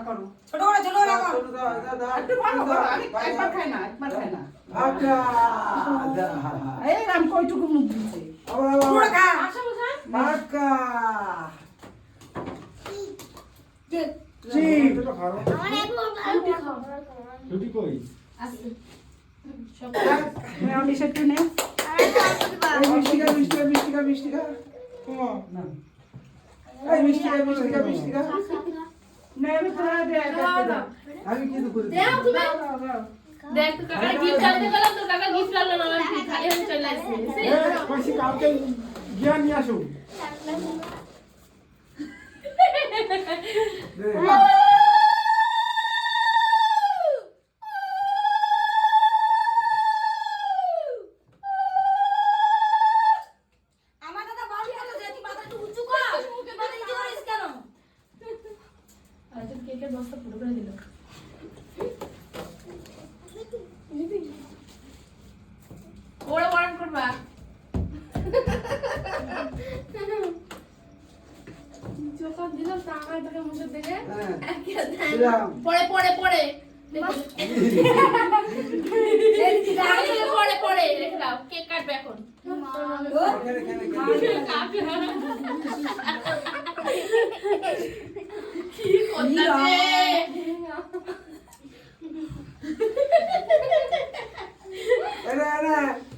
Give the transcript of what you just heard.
করো ছোট করে ছোট করে করো একটু বড় করো একবার খাই না আচ্ছা এই রাম কইটুকু মুখ দিছে পুরো খা আশা বুঝা পাকা যে জি আমার একবার রুটি খাও রুটি কই আছে সব মেয়নিস একটু নে এই মিষ্টিকা না এই মিষ্টিকা নে তোরা দে আমি কিন্তু করে দেও তুমি দেখ তো কাকা গিফট আনতে গেলাম তো কাকা গিফট আনলো না আমি খালি হাতে চলে আসছি কইছি কালকে জ্ঞান নিয়ে আসো আমার দাদা বল কেন যে তুই মাথা একটু উঁচু কর মাথা নিচু করিস কেন আজ কেকের বস্তা পুরো করে দিল ওরা বরণ করবা যখন দিলাম টাকায় টাকা মুখের দিকে পরে পরে পরে পরে পরে রেখে দাও কেক কাটবে এখন কি করতেছে আরে